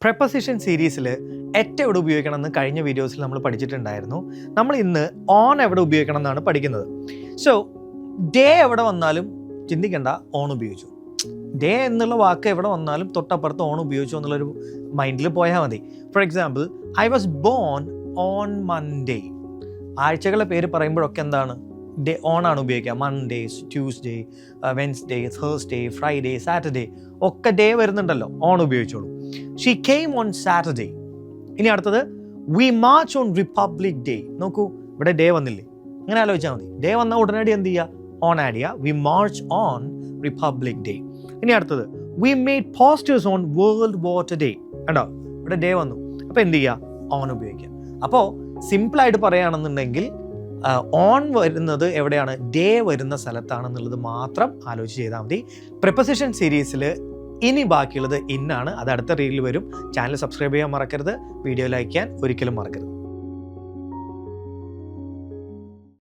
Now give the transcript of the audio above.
പ്രെപ്പോസിഷൻ സീരീസിൽ എറ്റ് എവിടെ ഉപയോഗിക്കണം എന്ന് കഴിഞ്ഞ വീഡിയോസിൽ നമ്മൾ പഠിച്ചിട്ടുണ്ടായിരുന്നു. നമ്മൾ ഇന്ന് ഓൺ എവിടെ ഉപയോഗിക്കണം എന്നാണ് പഠിക്കുന്നത്. സോ ഡേ എവിടെ വന്നാലും ചിന്തിക്കേണ്ട, ഓൺ ഉപയോഗിച്ചു. ഡേ എന്നുള്ള വാക്ക് എവിടെ വന്നാലും തൊട്ടപ്പുറത്ത് ഓൺ ഉപയോഗിച്ചു എന്നുള്ളൊരു മൈൻഡിൽ പോയാൽ മതി. For example, I was born on Monday. ആഴ്ചകളുടെ പേര് പറയുമ്പോഴൊക്കെ എന്താണ്? ഡേ ഓൺ ആണ് ഉപയോഗിക്കുക. Monday, Tuesday, Wednesday, Thursday, Friday, Saturday ഒക്കെ ഡേ വരുന്നുണ്ടല്ലോ, ഓൺ ഉപയോഗിച്ചോളൂ. She came on Saturday. ഇനി അടുത്തത്, we march on republic day. നോക്കൂ, ഇവിടെ ഡേ വന്നില്ലേ? അങ്ങനെ ആലോചിച്ചാൽ മതി. ഡേ വന്നാൽ ഉടനടി എന്ത് ചെയ്യുക? ഓൺ ആഡ് ചെയ്യുക. We march on republic Day. ഇനി അടുത്തത്, we made posters on World Water Day. കണ്ടോ, ഇവിടെ ഡേ വന്നു. അപ്പോൾ എന്ത് ചെയ്യുക? ഓൺ ഉപയോഗിക്കുക. അപ്പോൾ സിമ്പിളായിട്ട് പറയുകയാണെന്നുണ്ടെങ്കിൽ ഓൺ വരുന്നത് എവിടെയാണ്? ഡേ വരുന്ന സ്ഥലത്താണെന്നുള്ളത് മാത്രം ആലോചിച്ച് ചെയ്താൽ മതി. പ്രിപ്പോസിഷൻ സീരീസിൽ ഇനി ബാക്കിയുള്ളത് ഇന്നാണ്. അത് അടുത്ത റീലിൽ വരും. ചാനൽ സബ്സ്ക്രൈബ് ചെയ്യാൻ മറക്കരുത്. വീഡിയോ ലൈക്ക് ചെയ്യാൻ ഒരിക്കലും മറക്കരുത്.